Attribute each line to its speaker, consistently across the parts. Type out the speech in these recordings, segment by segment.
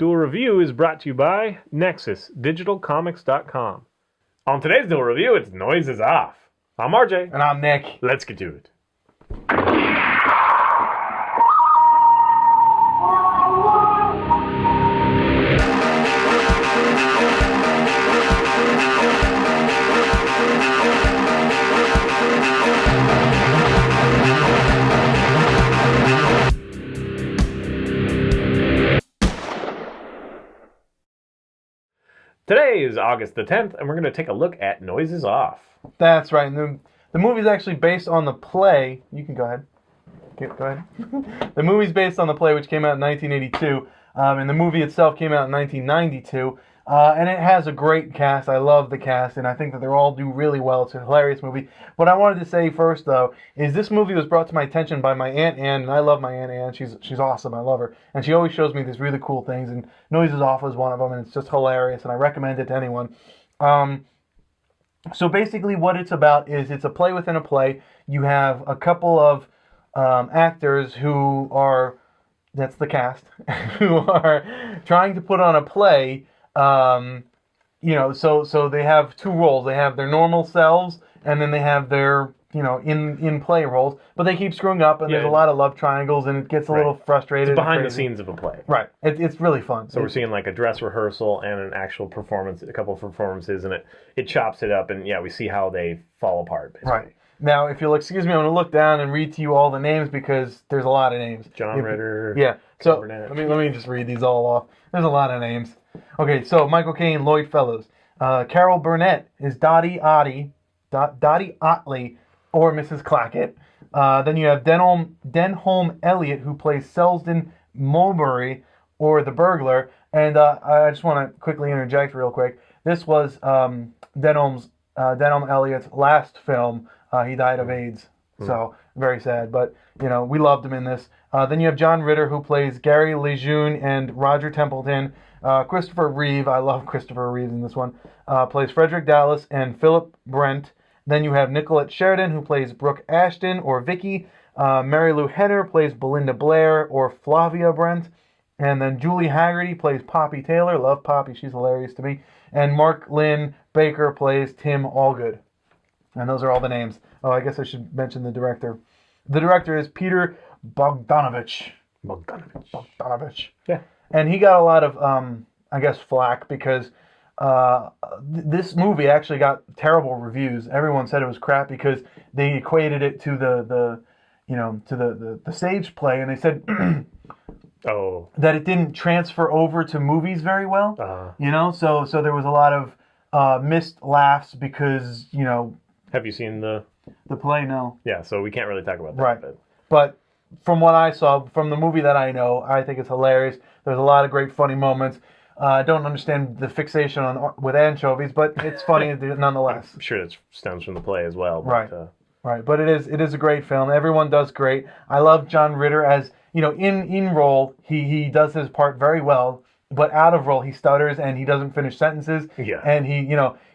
Speaker 1: Duel Review is brought to you by NexusDigitalComics.com. On today's Duel Review, it's Noise is Off. I'm RJ.
Speaker 2: And I'm Nick.
Speaker 1: Let's get to it. Today is August the 10th, and we're going to take a look at Noise is Off.
Speaker 2: That's right. And the movie's actually based on the play. You can go ahead. Go ahead. The movie's based on the play, which came out in 1982. And the movie itself came out in 1992. And it has a great cast. I love the cast, and I think that they all do really well. It's a hilarious movie. What I wanted to say first, though, is this movie was brought to my attention by my Aunt Ann, and I love my Aunt Ann. She's awesome. I love her. And she always shows me these really cool things, and Noise is Off is one of them, and it's just hilarious, and I recommend it to anyone. So basically what it's about is it's a play within a play. You have a couple of actors who are, that's the cast, who are trying to put on a play. So they have two roles. They have their normal selves, and then they have their, in play roles. But they keep screwing up, and there's a lot of love triangles, and it gets a little frustrated.
Speaker 1: It's behind the scenes of a play.
Speaker 2: Right. It's really fun.
Speaker 1: So we're seeing like a dress rehearsal and an actual performance, a couple of performances, and it chops it up, and we see how they fall apart, basically.
Speaker 2: Right. Now, if you'll excuse me, I'm going to look down and read to you all the names because there's a lot of names.
Speaker 1: John Ritter.
Speaker 2: Yeah. So let me just read these all off. There's a lot of names. Okay, so Michael Caine, Lloyd Fellows. Carol Burnett is Dottie Otley, or Mrs. Clackett. Then you have Denholm Elliott, who plays Selsden Mulberry, or the burglar. And I just want to quickly interject real quick. This was Denholm Elliott's last film. He died of AIDS, so very sad. But, we loved him in this. Then you have John Ritter, who plays Gary Lejeune and Roger Templeton. Christopher Reeve, I love Christopher Reeve in this one, plays Frederick Dallas and Philip Brent. Then you have Nicolette Sheridan, who plays Brooke Ashton or Vicky. Mary Lou Henner plays Belinda Blair or Flavia Brent. And then Julie Haggerty plays Poppy Taylor. Love Poppy, she's hilarious to me. And Mark Lynn Baker plays Tim Allgood. And those are all the names. Oh, I guess I should mention the director. The director is Peter Bogdanovich.
Speaker 1: Yeah.
Speaker 2: And he got a lot of, flack because this movie actually got terrible reviews. Everyone said it was crap because they equated it to the stage play, and they said that it didn't transfer over to movies very well. So there was a lot of missed laughs because
Speaker 1: Have you seen the
Speaker 2: play? No.
Speaker 1: Yeah, so we can't really talk about that.
Speaker 2: Right. But from what I saw, from the movie that I know, I think it's hilarious. There's a lot of great funny moments. I don't understand the fixation with anchovies, but it's funny nonetheless.
Speaker 1: I'm sure it stems from the play as well. But,
Speaker 2: right. Right. But it is a great film. Everyone does great. I love John Ritter as, in role, he does his part very well. But out of role, he stutters and he doesn't finish sentences.
Speaker 1: Yeah.
Speaker 2: And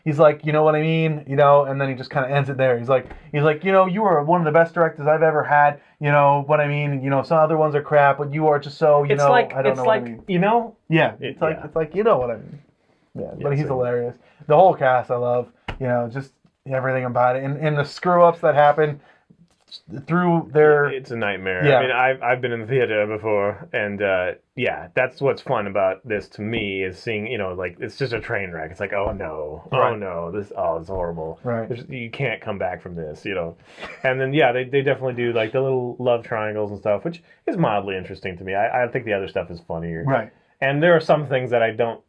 Speaker 2: he's like, you know what I mean? And then he just kind of ends it there. He's like, you are one of the best directors I've ever had. You know what I mean? Some other ones are crap, but you are just so, I don't know what I mean. Yeah. It's like, you know what I mean? Yeah. But he's hilarious. The whole cast I love, just everything about it. And the screw-ups that happen through their...
Speaker 1: It's a nightmare.
Speaker 2: Yeah.
Speaker 1: I mean, I've been in the theater before, and that's what's fun about this to me is seeing, it's just a train wreck. It's like, oh no, it's horrible.
Speaker 2: Right.
Speaker 1: You can't come back from this, And then, they definitely do like the little love triangles and stuff, which is mildly interesting to me. I think the other stuff is funnier.
Speaker 2: Right.
Speaker 1: And there are some things that I don't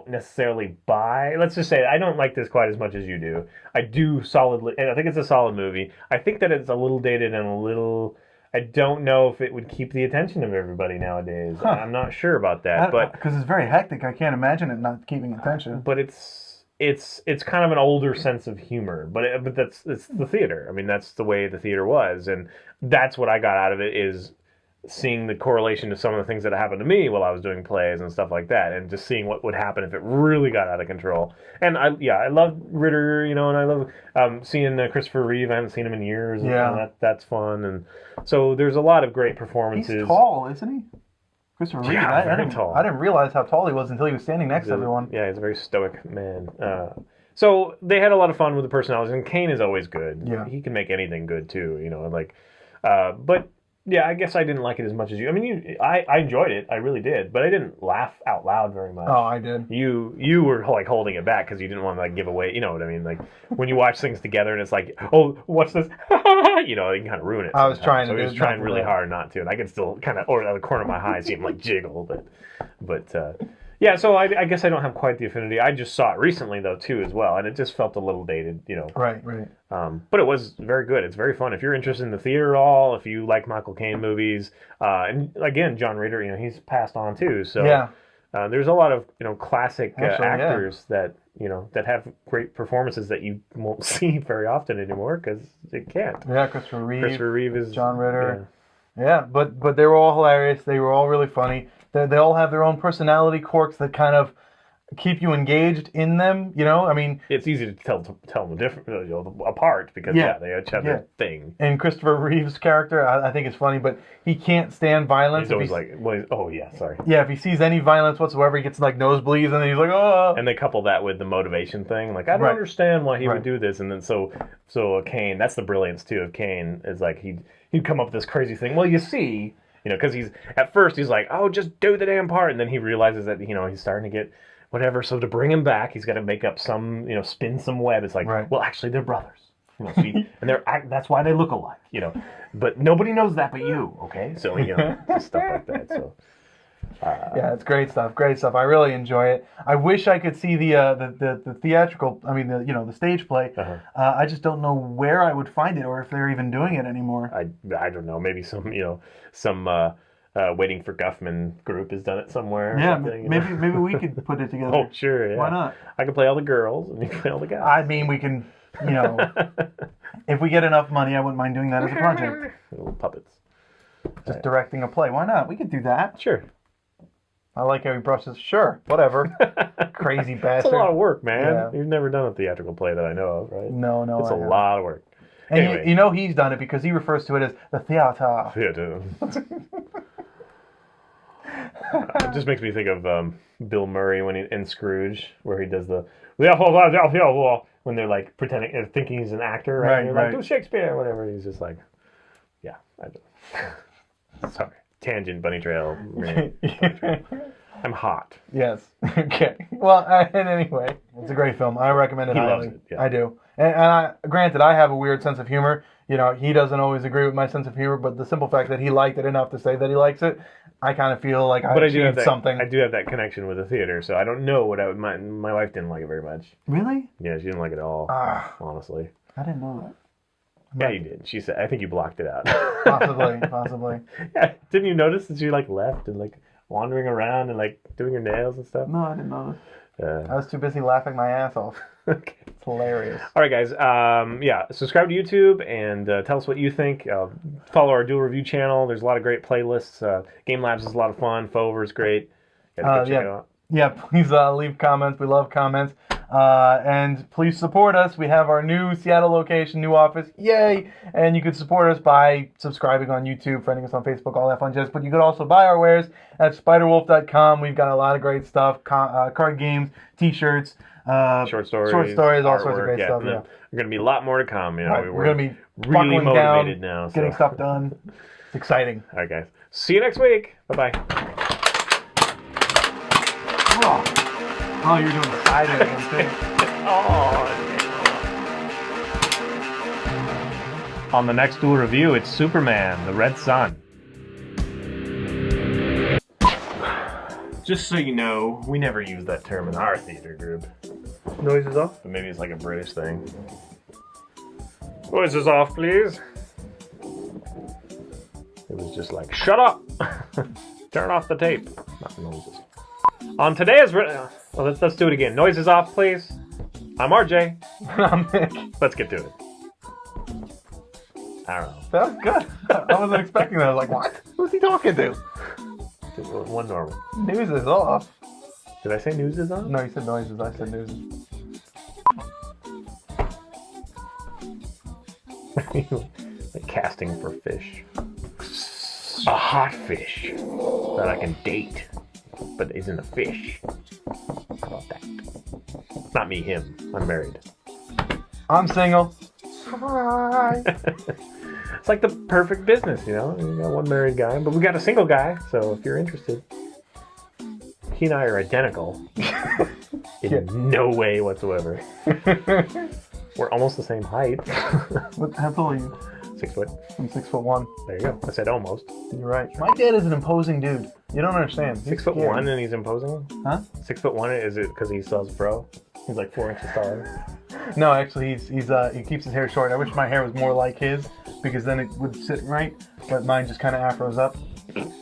Speaker 1: necessarily buy. Let's just say I don't like this quite as much as you do. I do solidly, and I think it's a solid movie. I think that it's a little dated and a little... I don't know if it would keep the attention of everybody nowadays. Huh. I'm not sure about that, but
Speaker 2: because it's very hectic, I can't imagine it not keeping attention.
Speaker 1: But it's kind of an older sense of humor. But it's the theater. I mean, that's the way the theater was, and that's what I got out of it is seeing the correlation to some of the things that happened to me while I was doing plays and stuff like that, and just seeing what would happen if it really got out of control. And I love Ritter, and I love seeing Christopher Reeve. I haven't seen him in years.
Speaker 2: Yeah,
Speaker 1: and that's fun. And so there's a lot of great performances.
Speaker 2: He's tall, isn't he? Christopher Reeve.
Speaker 1: Yeah, very tall.
Speaker 2: I didn't realize how tall he was until he was standing next to everyone.
Speaker 1: Yeah, he's a very stoic man. So they had a lot of fun with the personalities, and Kane is always good.
Speaker 2: Yeah.
Speaker 1: He can make anything good too, like. But yeah, I guess I didn't like it as much as you. I mean, I enjoyed it, I really did, but I didn't laugh out loud very much.
Speaker 2: Oh, I did.
Speaker 1: You were like holding it back because you didn't want to like give away. You know what I mean? Like when you watch things together and it's like, oh, what's this? You can kind of ruin it.
Speaker 2: I was trying to.
Speaker 1: So he was trying really hard not to, and I could still kind of, or out of the corner of my eye, see him like jiggle, but. Yeah, so I guess I don't have quite the affinity. I just saw it recently, though, too, as well, and it just felt a little dated,
Speaker 2: Right.
Speaker 1: But it was very good. It's very fun. If you're interested in the theater at all, if you like Michael Caine movies, and again, John Ritter, he's passed on, too. So
Speaker 2: yeah.
Speaker 1: There's a lot of, classic actors that, that have great performances that you won't see very often anymore because it can't.
Speaker 2: Yeah, Christopher Reeve
Speaker 1: is...
Speaker 2: John Ritter. Yeah, but they were all hilarious. They were all really funny. They all have their own personality quirks that kind of keep you engaged in them. I mean,
Speaker 1: it's easy to tell them apart because they each have their thing.
Speaker 2: And Christopher Reeve's character, I think it's funny, but he can't stand violence.
Speaker 1: He's always like, oh yeah, sorry.
Speaker 2: Yeah, if he sees any violence whatsoever, he gets like nosebleeds, and then he's like, oh.
Speaker 1: And they couple that with the motivation thing. Like, I don't understand why he would do this, and then so Kane. That's the brilliance too of Kane. Is like he'd come up with this crazy thing. Well, you see. Because at first he's like, oh, just do the damn part. And then he realizes that, he's starting to get whatever. So to bring him back, he's got to make up some, spin some web. It's like, well, actually, they're brothers. And that's why they look alike, But nobody knows that but you, okay? So, just stuff like that. So.
Speaker 2: Yeah, it's great stuff. Great stuff. I really enjoy it. I wish I could see the theatrical. I mean, the stage play. I just don't know where I would find it or if they're even doing it anymore.
Speaker 1: I don't know. Maybe some Waiting for Guffman group has done it somewhere.
Speaker 2: Yeah, maybe we could put it together.
Speaker 1: Oh, sure. Yeah.
Speaker 2: Why not?
Speaker 1: I can play all the girls and you can play all the guys.
Speaker 2: I mean, we can. If we get enough money, I wouldn't mind doing that as a project.
Speaker 1: Little puppets.
Speaker 2: Just directing a play. Why not? We could do that.
Speaker 1: Sure.
Speaker 2: I like how he brushes. Sure, whatever. Crazy bastard.
Speaker 1: It's a lot of work, man.
Speaker 2: Yeah.
Speaker 1: You've never done a theatrical play that I know of, right?
Speaker 2: No.
Speaker 1: It's a lot of work.
Speaker 2: And
Speaker 1: anyway.
Speaker 2: he's done it because he refers to it as the theater.
Speaker 1: Theater. It just makes me think of Bill Murray in Scrooge, where he does when they're like pretending, thinking he's an actor, right? And like, do Shakespeare, or whatever. He's just like, yeah, I don't. Sorry. Tangent, bunny trail. I'm hot.
Speaker 2: Yes. Okay. Well, and anyway, it's a great film. I recommend it highly.
Speaker 1: He loves it. Yeah.
Speaker 2: I do. And granted, I have a weird sense of humor. He doesn't always agree with my sense of humor, but the simple fact that he liked it enough to say that he likes it, I kind of feel like I achieved something.
Speaker 1: I do have that connection with the theater, so I don't know what my wife didn't like it very much.
Speaker 2: Really?
Speaker 1: Yeah, she didn't like it at all. Honestly.
Speaker 2: I didn't know that.
Speaker 1: Yeah, you did. She said, I think you blocked it out.
Speaker 2: Possibly.
Speaker 1: Yeah, didn't you notice that you like left and like wandering around and like doing your nails and stuff?
Speaker 2: No, I didn't know that. I was too busy laughing my ass off.
Speaker 1: Okay.
Speaker 2: It's hilarious.
Speaker 1: All right, guys. Subscribe to YouTube and tell us what you think. Follow our Duel Review channel. There's a lot of great playlists. Game Labs is a lot of fun. Fover is great. Check it out.
Speaker 2: Yeah, please leave comments. We love comments. And please support us. We have our new Seattle location, new office. Yay! And you can support us by subscribing on YouTube, friending us on Facebook, all that fun jazz. But you could also buy our wares at spiderwolf.com. We've got a lot of great stuff, card games, t-shirts,
Speaker 1: short stories,
Speaker 2: all sorts of great stuff. Yeah.
Speaker 1: There's going to be a lot more to come.
Speaker 2: We're going to be
Speaker 1: really motivated
Speaker 2: down,
Speaker 1: now. So.
Speaker 2: Getting stuff done. It's exciting.
Speaker 1: All right, guys. See you next week. Bye-bye.
Speaker 2: Oh, you're doing the side again, too.
Speaker 1: On the next Duel Review, it's Superman, the Red Sun. Just so you know, we never use that term in our theater group.
Speaker 2: Noises off?
Speaker 1: But maybe it's like a British thing. Noises off, please. It was just like, shut up! Turn off the tape. Not noises. On today's... let's do it again. Noises off, please. I'm RJ.
Speaker 2: I'm Nick.
Speaker 1: Let's get to it. I don't know.
Speaker 2: That was good. I wasn't expecting that. I was like, what? Who's he talking to?
Speaker 1: One normal.
Speaker 2: News is off.
Speaker 1: Did I say news is on?
Speaker 2: No, you said noises. I said news.
Speaker 1: Like casting for fish. A hot fish that I can date, but isn't a fish. How about that? Not me, him. I'm married.
Speaker 2: I'm single. Hi.
Speaker 1: It's like the perfect business, you know? You got one married guy, but we got a single guy, so if you're interested. He and I are identical. In no way whatsoever. We're almost the same height.
Speaker 2: How tall are you?
Speaker 1: 6 foot.
Speaker 2: I'm 6'1".
Speaker 1: There you go. I said almost.
Speaker 2: You're right. My dad is an imposing dude. You don't understand. He's
Speaker 1: 6'1"
Speaker 2: scary.
Speaker 1: and he's imposing?
Speaker 2: Huh?
Speaker 1: 6'1", is it because he still has a pro? He's like 4 inches taller.
Speaker 2: No, actually, he keeps his hair short. I wish my hair was more like his because then it would sit right. But mine just kind of afros up.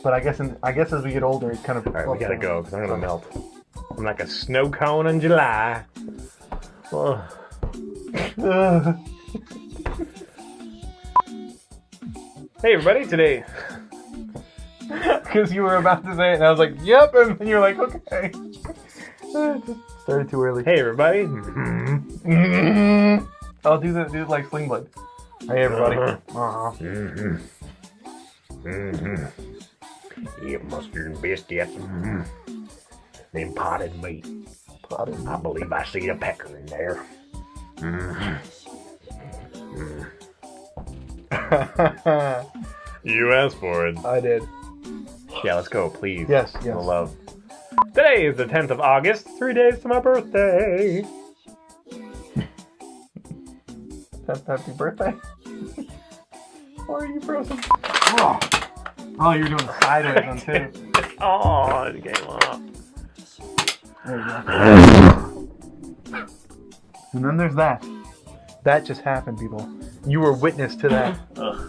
Speaker 2: But I guess as we get older, it kind of.
Speaker 1: All right, we gotta go because I'm gonna melt. I'm like a snow cone in July. Ugh. Hey everybody, today.
Speaker 2: Because you were about to say it, and I was like, "Yep," and then you're like, "Okay." Just started too early.
Speaker 1: Hey everybody.
Speaker 2: I'll do it like Sling Blade. Hey everybody.
Speaker 1: Yeah, mustard and biscuits. Then potted meat. I believe I see a pecker in there. You asked for it.
Speaker 2: I did.
Speaker 1: Yeah, let's go, please.
Speaker 2: Yes.
Speaker 1: For the love. Today is the 10th of August, 3 days to my birthday.
Speaker 2: Happy birthday. Why are you frozen? Oh, you're doing sideways on too.
Speaker 1: Oh, it came off.
Speaker 2: There you go. And then there's that. That just happened, people. You were witness to that.
Speaker 1: Ugh.